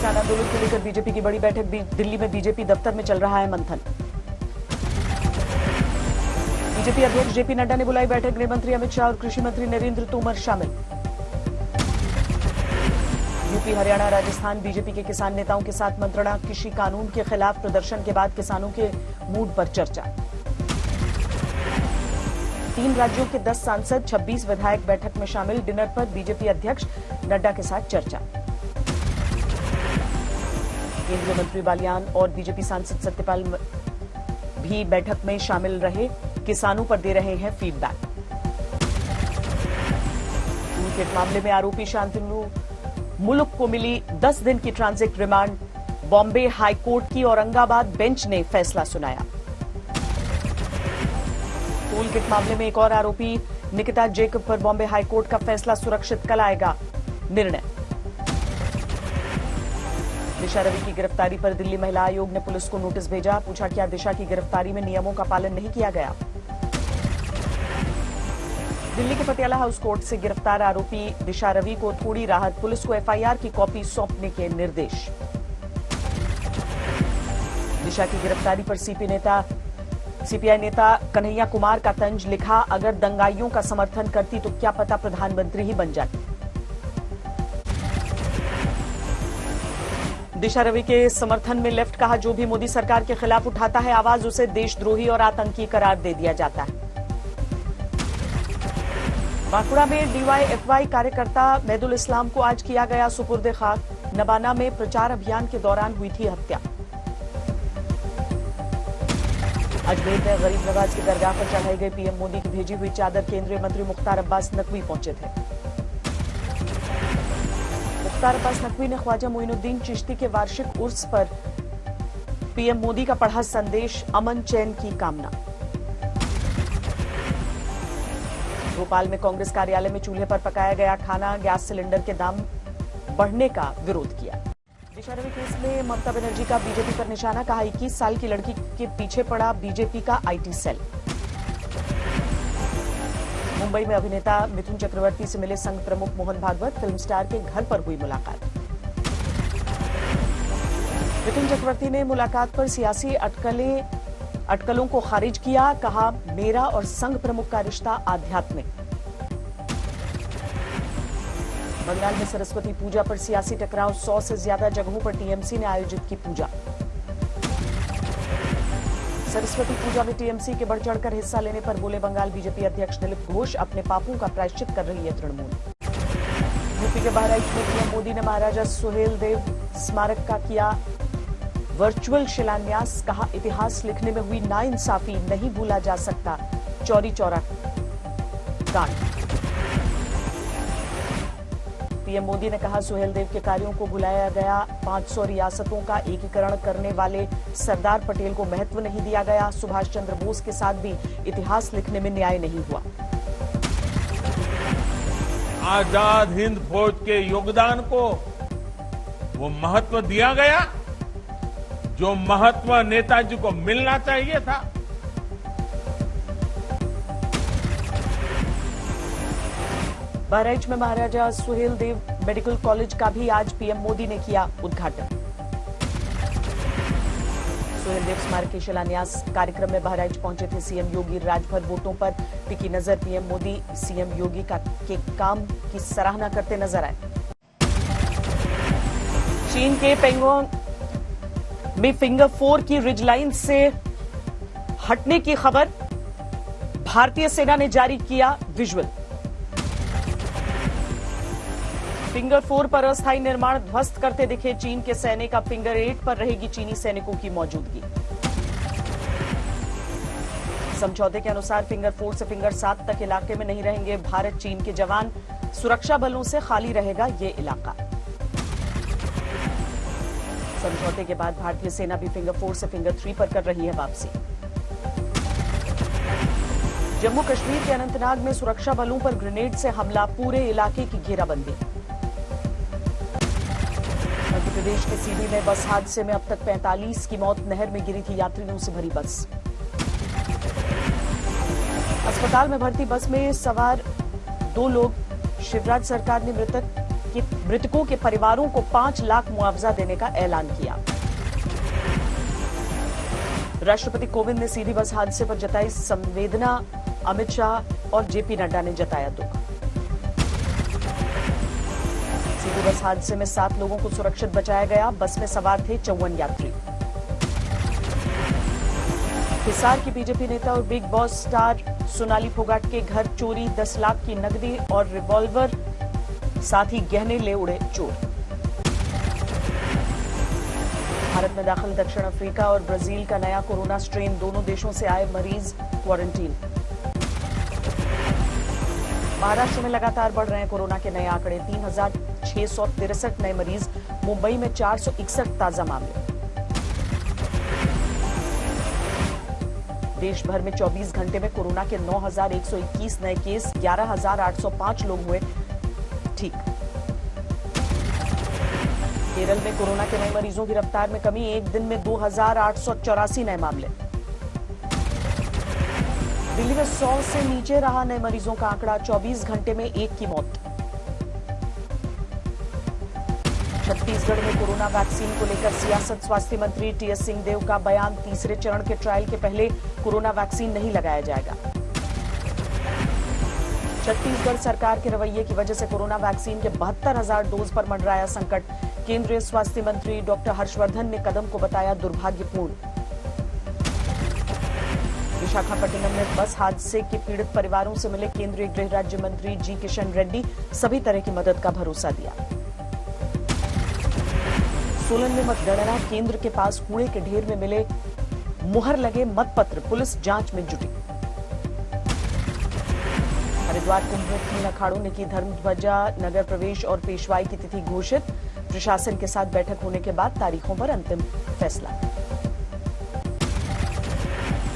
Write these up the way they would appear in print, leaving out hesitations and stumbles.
किसान आंदोलन को लेकर बीजेपी की बड़ी बैठक। दिल्ली में बीजेपी दफ्तर में चल रहा है मंथन। बीजेपी अध्यक्ष जेपी नड्डा ने बुलाई बैठक। गृह मंत्री अमित शाह और कृषि मंत्री नरेंद्र तोमर शामिल। यूपी, हरियाणा, राजस्थान बीजेपी के किसान नेताओं के साथ मंत्रणा। कृषि कानून के खिलाफ प्रदर्शन के बाद किसानों के मूड पर चर्चा। 3 राज्यों के 10 सांसद, 26 विधायक बैठक में शामिल। डिनर पर बीजेपी अध्यक्ष नड्डा के साथ चर्चा। केंद्रीय मंत्री बालियान और बीजेपी सांसद सत्यपाल भी बैठक में शामिल रहे। किसानों पर दे रहे हैं फीडबैक। टूलकिट मामले में आरोपी शांतनु मुल्क को मिली 10 दिन की ट्रांजिट रिमांड। बॉम्बे हाईकोर्ट की औरंगाबाद बेंच ने फैसला सुनाया। टूलकिट मामले में एक और आरोपी निकिता जेकब पर बॉम्बे हाईकोर्ट का फैसला सुरक्षित कल आएगा निर्णय। दिशा रवि की गिरफ्तारी पर दिल्ली महिला आयोग ने पुलिस को नोटिस भेजा। पूछा क्या दिशा की गिरफ्तारी में नियमों का पालन नहीं किया गया। दिल्ली के पटियाला हाउस कोर्ट से गिरफ्तार आरोपी दिशा रवि को थोड़ी राहत। पुलिस को एफआईआर की कॉपी सौंपने के निर्देश। दिशा की गिरफ्तारी पर सीपीआई नेता कन्हैया कुमार का तंज। लिखा अगर दंगाइयों का समर्थन करती तो क्या पता प्रधानमंत्री ही बन जाती। दिशा रवि के समर्थन में लेफ्ट। कहा जो भी मोदी सरकार के खिलाफ उठाता है आवाज उसे देशद्रोही और आतंकी करार दे दिया जाता है। बांकुड़ा में डीवाईएफआई कार्यकर्ता मेहदुल इस्लाम को आज किया गया सुपुर्द खाक। नबाना में प्रचार अभियान के दौरान हुई थी हत्या। अजमेर में गरीब नवाज की दरगाह पर चढ़ाई गई पीएम मोदी की भेजी हुई चादर। केंद्रीय मंत्री मुख्तार अब्बास नकवी पहुंचे थे। मुख्तार अब्बास नकवी ने ख्वाजा मोइनुद्दीन चिश्ती के वार्षिक उर्स पर पीएम मोदी का पढ़ा संदेश। अमन चैन की कामना। भोपाल में कांग्रेस कार्यालय में चूल्हे पर पकाया गया खाना। गैस सिलेंडर के दाम बढ़ने का विरोध किया। दिशा रवि केस में ममता बनर्जी का बीजेपी पर निशाना। कहा 21 साल की लड़की के पीछे पड़ा बीजेपी का आईटी सेल। मुंबई में अभिनेता मिथुन चक्रवर्ती से मिले संघ प्रमुख मोहन भागवत। फिल्म स्टार के घर पर हुई मुलाकात। मिथुन चक्रवर्ती ने मुलाकात पर सियासी अटकलों को खारिज किया। कहा मेरा और संघ प्रमुख का रिश्ता आध्यात्मिक। बंगाल में सरस्वती पूजा पर सियासी टकराव। 100 से ज्यादा जगहों पर टीएमसी ने आयोजित की पूजा। सरस्वती पूजा में टीएमसी के बढ़ चढ़कर हिस्सा लेने पर बोले बंगाल बीजेपी अध्यक्ष दिलीप घोष। अपने पापों का प्रायश्चित कर रही है तृणमूल। यूपी के बहराइच में पीएम मोदी ने महाराजा सुहेलदेव स्मारक का किया वर्चुअल शिलान्यास। कहा इतिहास लिखने में हुई नाइंसाफी नहीं भूला जा सकता। चौरी चौरा कांड। पीएम मोदी ने कहा सुहेलदेव के कार्यों को भुलाया गया। 500 रियासतों का एकीकरण करने वाले सरदार पटेल को महत्व नहीं दिया गया। सुभाष चंद्र बोस के साथ भी इतिहास लिखने में न्याय नहीं हुआ। आजाद हिंद फौज के योगदान को वो महत्व दिया गया जो महत्व नेताजी को मिलना चाहिए था। बहराइच में महाराजा सुहेलदेव मेडिकल कॉलेज का भी आज पीएम मोदी ने किया उद्घाटन। सुहेलदेव स्मारक के शिलान्यास कार्यक्रम में बहराइच पहुंचे थे सीएम योगी। राजभर वोटों पर टिकी नजर पीएम मोदी सीएम योगी के काम की सराहना करते नजर आए। चीन के पेंगोंग में फिंगर 4 की रिजलाइन से हटने की खबर। भारतीय सेना ने जारी किया विजुअल। फिंगर 4 पर अस्थायी निर्माण ध्वस्त करते दिखे चीन के सैनिक। अब फिंगर 8 पर रहेगी चीनी सैनिकों की मौजूदगी। समझौते के अनुसार फिंगर 4 से फिंगर 7 तक इलाके में नहीं रहेंगे भारत चीन के जवान। सुरक्षा बलों से खाली रहेगा ये इलाका। समझौते के बाद भारतीय सेना भी फिंगर 4 से फिंगर 3 पर कर रही है वापसी। जम्मू कश्मीर के अनंतनाग में सुरक्षा बलों पर ग्रेनेड से हमला। पूरे इलाके की घेराबंदी। मध्य प्रदेश के सीधी में बस हादसे में अब तक 45 की मौत। नहर में गिरी थी यात्रियों से भरी बस। अस्पताल में भर्ती बस में सवार 2 लोग। शिवराज सरकार ने मृतक मृतकों के परिवारों को 5 लाख मुआवजा देने का ऐलान किया। राष्ट्रपति कोविंद ने सीधी बस हादसे पर जताई संवेदना, अमित शाह और जेपी नड्डा ने जताया दुख। सीधी बस हादसे में 7 लोगों को सुरक्षित बचाया गया। बस में सवार थे 54 यात्री। हिसार की बीजेपी नेता और big boss star Sonali Phogat के घर चोरी, 10 लाख की नकदी और रिवॉल्वर साथ ही गहने ले उड़े चोर। भारत में दाखिल दक्षिण अफ्रीका और ब्राजील का नया कोरोना स्ट्रेन, दोनों देशों से आए मरीज क्वारंटीन। महाराष्ट्र में लगातार बढ़ रहे हैं कोरोना के नए आंकड़े, 3663 नए मरीज, मुंबई में 461 ताजा मामले। देश भर में 24 घंटे में कोरोना के 9121 नए केस, 11805 लोग हुए ठीक। केरल में कोरोना के नए मरीजों की रफ्तार में कमी, एक दिन में 2884 नए मामले। दिल्ली में 100 से नीचे रहा नए मरीजों का आंकड़ा, 24 घंटे में 1 की मौत। छत्तीसगढ़ में कोरोना वैक्सीन को लेकर सियासत, स्वास्थ्य मंत्री टीएस सिंहदेव का बयान, तीसरे चरण के ट्रायल के पहले कोरोना वैक्सीन नहीं लगाया जाएगा। छत्तीसगढ़ सरकार के रवैये की वजह से कोरोना वैक्सीन के 72,000 डोज पर मंडराया संकट, केंद्रीय स्वास्थ्य मंत्री डॉक्टर हर्षवर्धन ने कदम को बताया दुर्भाग्यपूर्ण। विशाखापट्टनम में बस हादसे के पीड़ित परिवारों से मिले केंद्रीय गृह राज्य मंत्री जी किशन रेड्डी, सभी तरह की मदद का भरोसा दिया। सोलन में मतगणना केंद्र के पास कूड़े के ढेर में मिले मुहर लगे मतपत्र, पुलिस जांच में जुटी। हरिद्वार कुंभ में 3 अखाड़ों ने की धर्मध्वजा नगर प्रवेश और पेशवाई की तिथि घोषित, प्रशासन के साथ बैठक होने के बाद तारीखों पर अंतिम फैसला।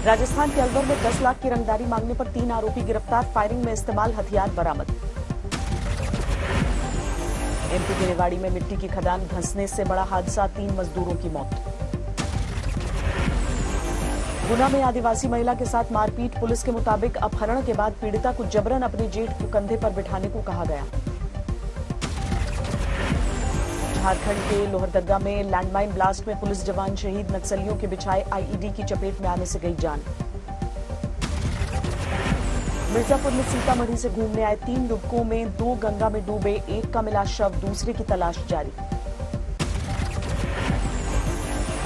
राजस्थान के अलवर में 10 लाख की रंगदारी मांगने पर 3 आरोपी गिरफ्तार, फायरिंग में इस्तेमाल हथियार बरामद। एमपी के रेवाड़ी में मिट्टी की खदान धंसने से बड़ा हादसा, 3 मजदूरों की मौत। गुना में आदिवासी महिला के साथ मारपीट, पुलिस के मुताबिक अपहरण के बाद पीड़िता को जबरन अपने जेठ को कंधे पर बिठाने को कहा गया। झारखंड के लोहरदगा में लैंडमाइन ब्लास्ट में पुलिस जवान शहीद, नक्सलियों के बिछाए आईईडी की चपेट में आने से गई जान। मिर्जापुर में सीतामढ़ी से घूमने आए 3 युवकों में 2 गंगा में डूबे, एक का मिला शव, दूसरे की तलाश जारी।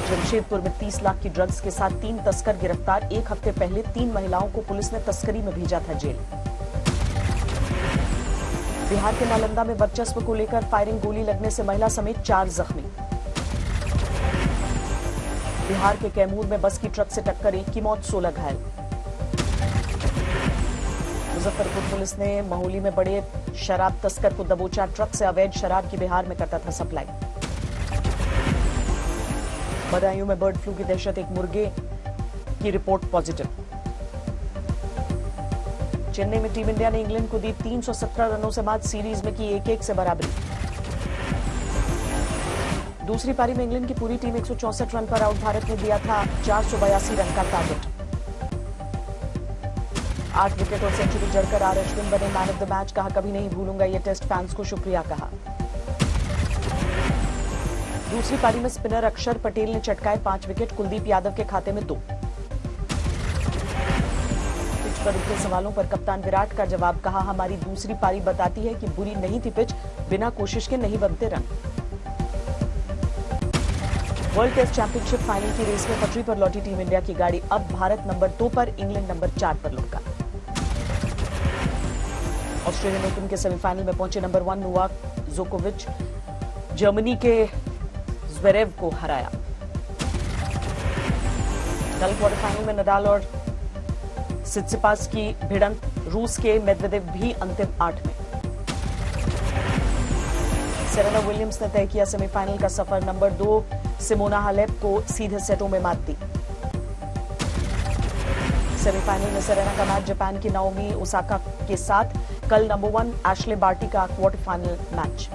जमशेदपुर में 30 लाख की ड्रग्स के साथ 3 तस्कर गिरफ्तार, 1 हफ्ते पहले 3 महिलाओं को पुलिस ने तस्करी में भेजा था जेल। बिहार के नालंदा में वर्चस्व को लेकर फायरिंग, गोली लगने से महिला समेत 4 जख्मी। बिहार के कैमूर में बस की ट्रक से टक्कर, 1 की मौत, 16 घायल। मुजफ्फरपुर पुलिस ने महोली में बड़े शराब तस्कर को दबोचा, ट्रक से अवैध शराब की बिहार में करता था सप्लाई। बदायूं में बर्ड फ्लू की दहशत, 1 मुर्गे की रिपोर्ट पॉजिटिव। चेन्नई में टीम इंडिया ने इंग्लैंड को दी 317 रनों से मात, सीरीज में की 1-1 से बराबरी। दूसरी पारी में इंग्लैंड की पूरी टीम 164 रन पर आउट, भारत ने दिया था 482 रन का टारगेट। 8 विकेट और सेंचुरी जड़कर आर अश्विन बने मैन ऑफ द मैच, कहा कभी नहीं भूलूंगा ये टेस्ट, फैंस को शुक्रिया कहा। दूसरी पारी में स्पिनर अक्षर पटेल ने चटकाए 5 विकेट, कुलदीप यादव के खाते में 2। पिच पर उठे सवालों पर कप्तान विराट का जवाब, कहा हमारी दूसरी पारी बताती है कि बुरी नहीं थी पिच, बिना कोशिश के नहीं बनते run. World test championship final की रेस में पटरी पर लौटी टीम इंडिया की गाड़ी, अब भारत नंबर 2 पर, इंग्लैंड नंबर 4 पर लौटा। ऑस्ट्रेलियन ओपन के सेमीफाइनल में पहुंचे नंबर 1 नोवाक जोकोविच, जर्मनी के ज़्वेरेव को हराया। कल क्वार्टर फाइनल में नडाल और सित्सिपास की भिड़ंत, रूस के मेदवेदेव भी अंतिम 8 में। सेरेना विलियम्स ने तय किया सेमीफाइनल का सफर, नंबर 2 सिमोना हालेप को सीधे सेटों में मात दी। सेमीफाइनल में सेरेना का मैच जापान की नाओमी ओसाका के साथ, कल नंबर 1 एशले बार्टी का क्वार्टर फाइनल मैच।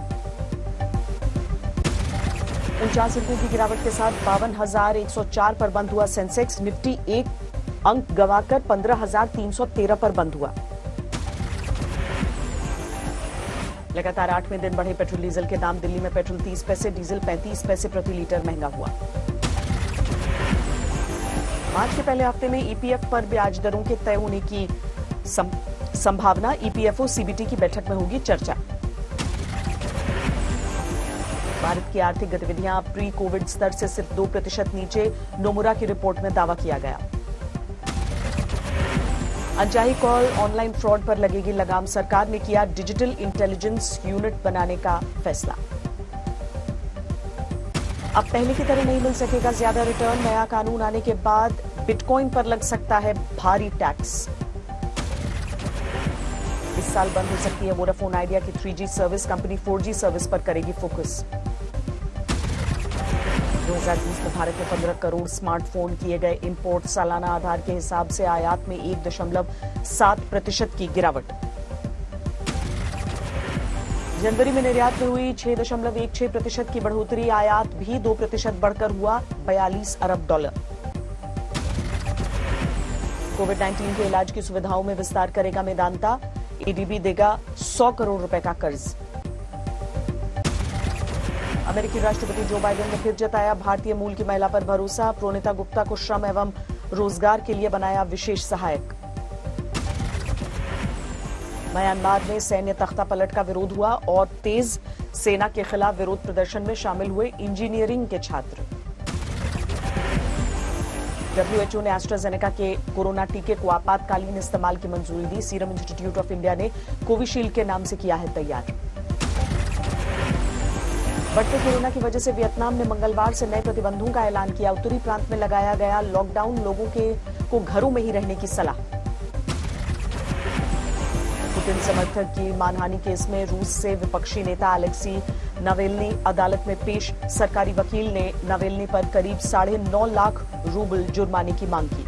49 अंकों की गिरावट के साथ 52,104 पर बंद हुआ सेंसेक्स, निफ्टी 1 अंक गंवाकर 15,313 पर बंद हुआ। लगातार 8वें दिन बढ़े पेट्रोल डीजल के दाम। दिल्ली में पेट्रोल 30 पैसे, डीजल 35 पैसे प्रति लीटर महंगा हुआ। मार्च के पहले हफ्ते में ईपीएफ पर ब्याज दरों के तय होने की संभावना। ईपीएफओ सीबीटी की बैठक में होगी चर्चा। भारत की आर्थिक गतिविधियां प्री कोविड स्तर से सिर्फ 2% नीचे, नोमुरा की रिपोर्ट में दावा किया गया। अनचाही कॉल, ऑनलाइन फ्रॉड पर लगेगी लगाम। सरकार ने किया डिजिटल इंटेलिजेंस यूनिट बनाने का फैसला। अब पहले की तरह नहीं मिल सकेगा ज्यादा रिटर्न। नया कानून आने के बाद बिटकॉइन पर लग सकता है भारी टैक्स। इस साल बंद हो सकती है वोडाफोन आइडिया की 3G service. Company 4G service पर करेगी फोकस। 2020 में भारत में 15 करोड़ स्मार्टफोन किए गए इंपोर्ट। सालाना आधार के हिसाब से आयात में 1.7% की गिरावट। जनवरी में निर्यात में हुई 6.16% की बढ़ोतरी। आयात भी 2% बढ़कर हुआ $42 अरब। कोविड-19 के इलाज की सुविधाओं में विस्तार करेगा मेदांता। एडीबी देगा 100 करोड़ रुपए का कर्ज। अमेरिकी राष्ट्रपति जो बाइडेन ने फिर जताया भारतीय मूल की महिला पर भरोसा। प्रोनिता गुप्ता को श्रम एवं रोजगार के लिए बनाया विशेष सहायक। म्यांमार में सैन्य तख्ता पलट का विरोध हुआ और तेज। सेना के खिलाफ विरोध प्रदर्शन में शामिल हुए इंजीनियरिंग के छात्र। WHO ने एस्ट्राजेनेका के कोरोना टीके को आपातकालीन इस्तेमाल की मंजूरी दी। सीरम इंस्टीट्यूट ऑफ इंडिया ने कोविशील्ड के नाम से किया है तैयार। बढ़ते कोरोना की वजह से वियतनाम ने मंगलवार से नए प्रतिबंधों का ऐलान किया। उत्तरी प्रांत में लगाया गया लॉकडाउन। लोगों को घरों में ही रहने की सलाह। पुतिन समर्थक की मानहानि केस में रूस से विपक्षी नेता अलेक्सी नावेल्नी अदालत में पेश। सरकारी वकील ने नावेल्नी पर करीब 9.5 लाख रूबल जुर्माने की मांग की।